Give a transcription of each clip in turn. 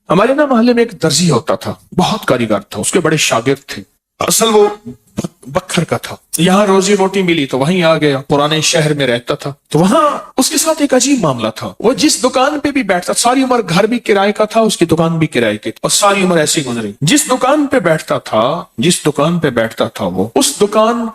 हमारे ना मोहल्ले में एक दर्जी होता था, बहुत कारीगर था, उसके बड़े शागिर्द थे। असल वो बखर का था। यहाँ रोजी रोटी मिली तो वहीं आ गया, पुराने शहर में रहता था। तो वहां उसके साथ एक अजीब मामला था। वो जिस दुकान पे भी बैठता, सारी उम्र घर भी किराए का था, उसकी दुकान भी किराए की, और सारी उम्र ऐसी गुजरी। जिस दुकान पे बैठता था, जिस दुकान पे बैठता था, वो उस दुकान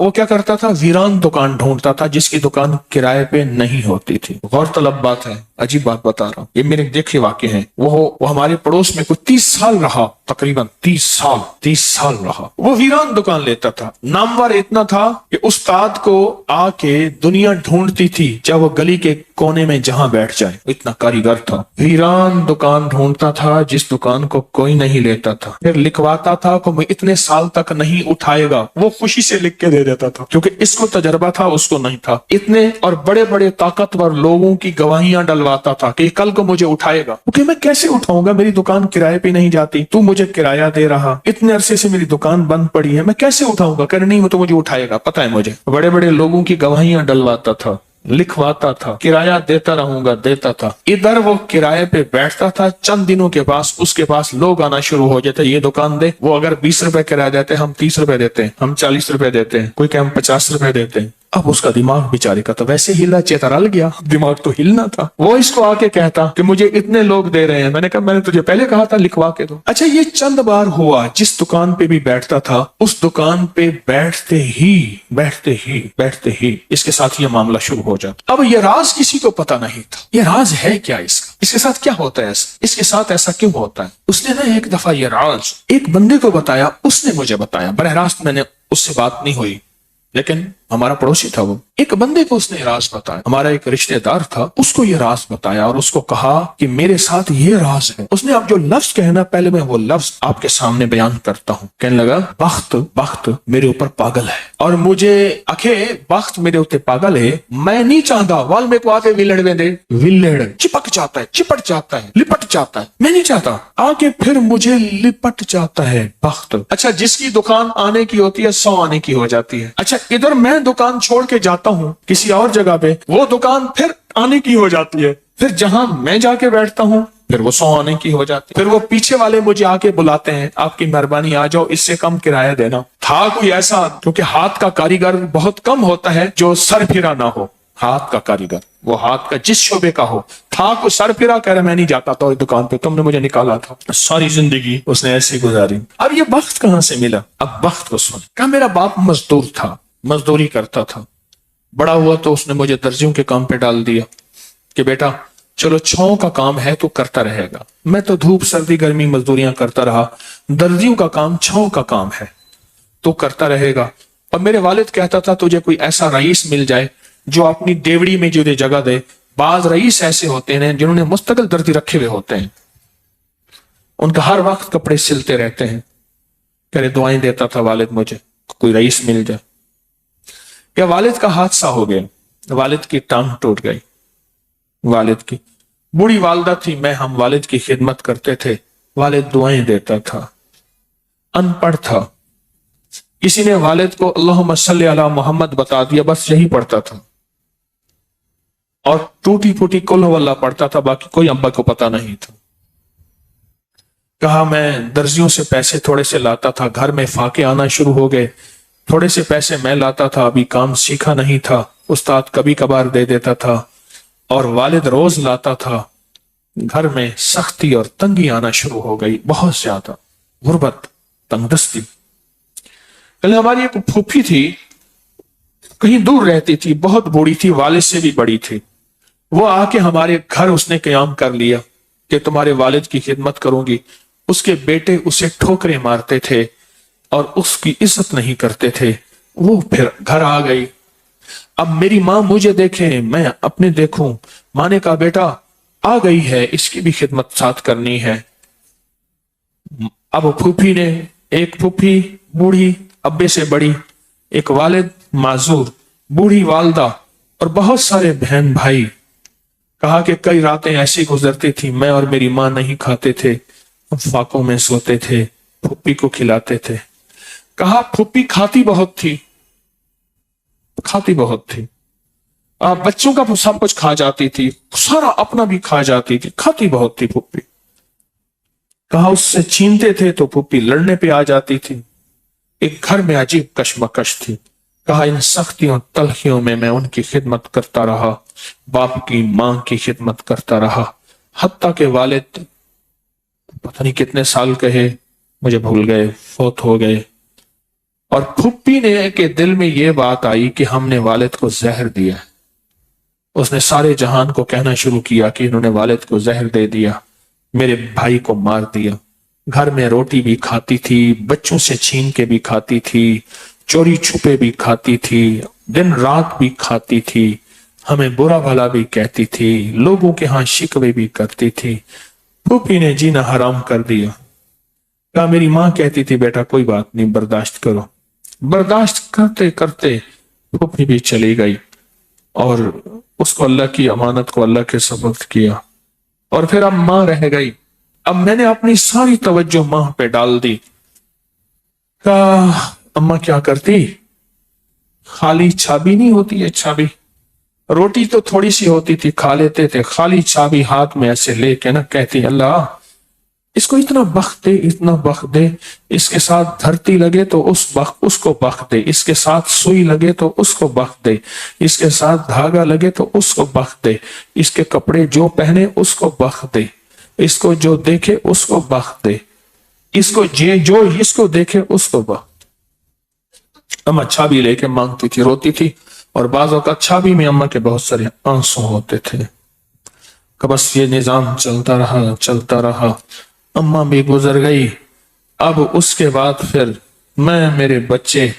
वो क्या करता था, वीरान दुकान ढूंढता था जिसकी दुकान किराए पे नहीं होती थी। गौरतलब बात है, अजीब बात बता रहा हूँ, ये मेरे देखे वाक्य हैं। वो हमारे पड़ोस में कुछ 30 साल रहा, तकरीबन 30 साल रहा। वो वीरान दुकान लेता था। नामवर इतना था कि उस्ताद को आके दुनिया ढूंढती थी, चाहे वो गली के कोने में जहां बैठ जाए, इतना कारीगर था। वीरान दुकान ढूंढता था जिस दुकान को कोई नहीं लेता था, फिर लिखवाता था कि मैं इतने साल तक नहीं उठाएगा। वो खुशी से लिख के दे देता था, क्योंकि इसको तजर्बा था, उसको नहीं था। इतने और बड़े बड़े ताकतवर लोगों की गवाहियां डलवाता था कि कल को मुझे उठाएगा। क्योंकि मैं कैसे उठाऊंगा, मेरी दुकान किराए पे नहीं जाती, तू मुझे किराया दे रहा, इतने अरसे से मेरी दुकान बंद पड़ी है, मैं कैसे उठाऊंगा। कर नहीं, वो तो मुझे उठाएगा, पता है मुझे। बड़े बड़े लोगों की गवाहियां डलवाता था, लिखवाता था, किराया देता रहूंगा, देता था। इधर वो किराए पे बैठता था, चंद दिनों के पास उसके पास लोग आना शुरू हो जाते, ये दुकान दे। वो अगर 20 रुपए किराया देते, हम 30 रुपए देते हैं, हम 40 रुपए देते हैं, कोई क्या हम 50 रुपए देते हैं। अब उसका दिमाग बेचारे का तो वैसे हिला चेतरल गया, दिमाग तो हिलना था। वो इसको आके कहता कि मुझे इतने लोग दे रहे हैं। मैंने कहा मैंने तुझे पहले कहा था लिखवा के दो। अच्छा, ये चंद बार हुआ। जिस दुकान पे भी बैठता था, उस दुकान पे बैठते ही इसके साथ ये मामला शुरू हो जाता। अब ये राज किसी को पता नहीं था, ये राज है क्या इसका, इसके साथ क्या होता है, इसके साथ ऐसा क्यों होता है। उसने ना एक दफा ये राज एक बंदे को बताया, उसने मुझे बताया। बरह रास्त मैंने उससे बात नहीं हुई, लेकिन हमारा पड़ोसी था। वो एक बंदे को उसने राज बताया, हमारा एक रिश्तेदार था, उसको ये राज बताया और उसको कहा कि मेरे साथ ये राज है। उसने अब जो लफ्ज कहना, पहले मैं वो लफ्ज आपके सामने बयान करता हूँ। कहने लगा, बख्त मेरे ऊपर पागल है, और मुझे अखे बख्त मेरे ऊपर पागल है। मैं नहीं चाहता वाल में को आके विलड़ में दे, विलड़ चिपक जाता है, चिपट जाता है, लिपट जाता है। मैं नहीं चाहता आके फिर मुझे लिपट जाता है बख्त। अच्छा, जिसकी दुकान आने की होती है 100 आने की हो जाती है। अच्छा, इधर मैं दुकान छोड़ के जाता हूँ किसी और जगह पे, वो दुकान फिर आने की हो जाती है। फिर जहां मैं जाके बैठता हूँ, फिर वो 100 आने की हो जाती है। फिर वो पीछे वाले मुझे आके बुलाते हैं, आपकी मेहरबानी आ जाओ, इससे कम किराया देना। था कोई ऐसा, क्योंकि हाथ का कारीगर बहुत कम होता है जो सर फिरा ना हो। हाथ का कारीगर, वो हाथ का जिस शोबे का हो, था को सर फिरा, कह रहा मैं नहीं जाता था दुकान पे, तुमने मुझे निकाला था। सारी जिंदगी उसने ऐसी गुजारी। अब ये बख्त कहां से मिला? अब बख्त को सुन। कहा मेरा बाप मजदूर था, मजदूरी करता था। बड़ा हुआ तो उसने मुझे दर्जियों के काम पे डाल दिया कि बेटा चलो छांव का काम है तो करता रहेगा। मैं तो धूप सर्दी गर्मी मजदूरियां करता रहा, दर्जियों का काम छांव का काम है तो करता रहेगा। और मेरे वालिद कहता था तुझे कोई ऐसा रईस मिल जाए जो अपनी देवड़ी में जो जगह दे। बाज रईस ऐसे होते हैं जिन्होंने मुस्तकिल दर्जी रखे हुए होते हैं, उनका हर वक्त कपड़े सिलते रहते हैं। करे दुआएं देता था वालिद मुझे कोई रईस मिल जाए। या वालिद का हादसा हो गया, वालिद की टांग टूट गई। वालिद की बूढ़ी वालदा थी, मैं हम वालिद की खिदमत करते थे। वालिद दुआएं देता था, अनपढ़ था। किसी ने वालिद को अल्लाहुम्मा सल्ली अला मोहम्मद बता दिया, बस यही पढ़ता था और टूटी फूटी कुल वल्ला पढ़ता था, बाकी कोई अब्बा को पता नहीं था। कहा मैं दर्जियों से पैसे थोड़े से लाता था, घर में फाके आना शुरू हो गए। थोड़े से पैसे मैं लाता था, अभी काम सीखा नहीं था, उस्ताद कभी कभार दे देता था और वालिद रोज लाता था। घर में सख्ती और तंगी आना शुरू हो गई, बहुत ज्यादा गुर्बत, तंगदस्ती। कल हमारी एक फूफी थी, कहीं दूर रहती थी, बहुत बूढ़ी थी, वालिद से भी बड़ी थी। वो आके हमारे घर उसने कयाम कर लिया कि तुम्हारे वालिद की खिदमत करूंगी। उसके बेटे उसे ठोकरे मारते थे और उसकी इज्जत नहीं करते थे। वो फिर घर आ गई। अब मेरी माँ मुझे देखे, मैं अपने देखूं। माँ ने कहा बेटा आ गई है, इसकी भी खिदमत साथ करनी है। अब फूफी ने, एक फूफी बूढ़ी अब्बे से बड़ी, एक वालिद माजूर, बूढ़ी वालदा और बहुत सारे बहन भाई। कहा कि कई रातें ऐसी गुजरती थी, मैं और मेरी माँ नहीं खाते थे, फाकों में सोते थे, फूफी को खिलाते थे। कहा फूफी खाती बहुत थी, खाती बहुत थी। बच्चों का सब कुछ खा जाती थी, सारा अपना भी खा जाती थी, खाती बहुत थी फूफी। कहा उससे छीनते थे तो फूफी लड़ने पे आ जाती थी। एक घर में अजीब कशमकश थी। कहा इन सख्तियों तलखियों में मैं उनकी खिदमत करता रहा, बाप की मां की खिदमत करता रहा, हत्ता के वालिद पता नहीं कितने साल कहे, मुझे भूल गए, फौत हो गए। और फुप्पी ने के दिल में यह बात आई कि हमने वालिद को जहर दिया। उसने सारे जहान को कहना शुरू किया कि इन्होंने वालिद को जहर दे दिया, मेरे भाई को मार दिया। घर में रोटी भी खाती थी, बच्चों से छीन के भी खाती थी, चोरी छुपे भी खाती थी, दिन रात भी खाती थी, हमें बुरा भला भी कहती थी, लोगों के यहाँ शिकवे भी करती थी। फूफी ने जीना हराम कर दिया। कहा मेरी माँ कहती थी बेटा कोई बात नहीं, बर्दाश्त करो। बर्दाश्त करते करते फूफी भी चली गई और उसको अल्लाह की अमानत को अल्लाह के सुपुर्द किया। और फिर अब माँ रह गई। अब मैंने अपनी सारी तवज्जो माँ पे डाल दी। कहा अम्मा क्या करती, खाली चाबी नहीं होती है, चाबी रोटी तो थोड़ी सी होती थी, खा लेते थे, खाली चाबी हाथ में ऐसे लेके ना कहती अल्लाह इसको इतना बख्त दे, इतना बख्त दे, इसके साथ धरती लगे तो उसको बख्त दे, इसके साथ सुई लगे तो उसको बख्त दे, इसके साथ धागा लगे तो उसको बख्त दे, इसके कपड़े जो पहने उसको बख्त दे, इसको जो देखे उसको बख्त दे, इसको जो इसको देखे उसको बख्त। अम्मा चाबी लेके मांगती थी, रोती थी और बाजों का चाबी में अम्मा के बहुत सारे आंसू होते थे। बस ये निजाम चलता रहा। अम्मा भी गुजर गई। अब उसके बाद फिर मैं, मेरे बच्चे,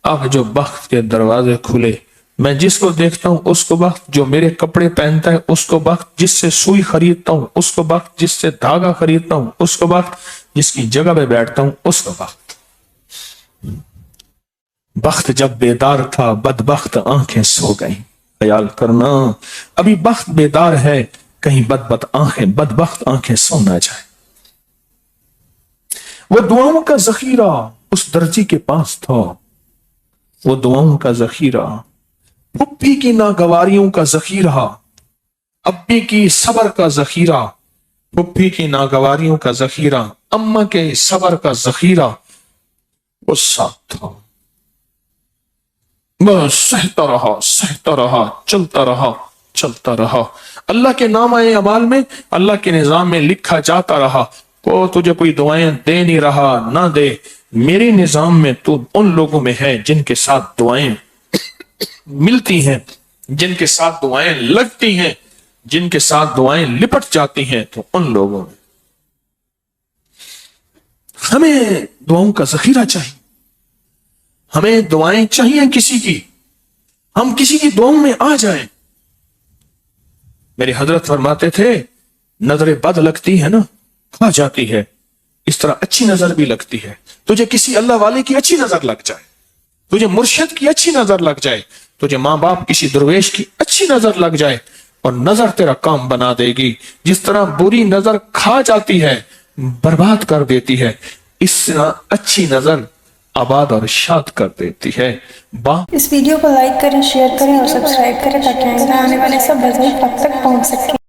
अब जो बख्त के दरवाजे खुले, मैं जिसको देखता हूं उसको बख्त, जो मेरे कपड़े पहनता है उसको बख्त, जिससे सुई खरीदता हूं उसको बख्त, जिससे धागा खरीदता हूं उसको बख्त, जिसकी जगह पे बैठता हूं उसको बख्त। बख्त जब बेदार था बदबख्त आंखें सो गई। ख्याल करना अभी बख्त बेदार है, कहीं बदबख्त आंखें सो ना जाए। वो दुआओं का जखीरा उस दर्जी के पास था, वो दुआओं का जखीरा, फुप्पी की नागवारियों का जखीरा, अब्बी की सबर का जखीरा, फुप्पी की नागवारियों का जखीरा, अम्मा के सबर का जखीरा वो साथ था। बस सहता रहा, चलता रहा। अल्लाह के नाम-ए अमाल में, अल्लाह के निजाम में लिखा जाता रहा। वो तुझे कोई दुआएं दे नहीं रहा, ना दे, मेरे निजाम में तू उन लोगों में है जिनके साथ दुआएं मिलती हैं, जिनके साथ दुआएं लगती हैं, जिनके साथ दुआएं लिपट जाती हैं, तो उन लोगों में। हमें दुआओं का जखीरा चाहिए, हमें दुआएं चाहिए किसी की, हम किसी की दुआओं में आ जाएं। मेरे हजरत फरमाते थे नजर बद लगती है ना, आ जाती है, इस तरह अच्छी नजर भी लगती है। तुझे किसी अल्लाह वाले की अच्छी नजर लग जाए, तुझे मुर्शिद की अच्छी नजर लग जाए, तुझे माँ बाप किसी दरवेश की अच्छी नजर लग जाए, और नजर तेरा काम बना देगी। जिस तरह बुरी नजर खा जाती है, बर्बाद कर देती है, इस तरह अच्छी नजर आबाद और शाद कर देती है। इस वीडियो को लाइक करें, शेयर करें और सब्सक्राइब करें ताकि आने वाले सब रिजल्ट आप तक पहुंच सके।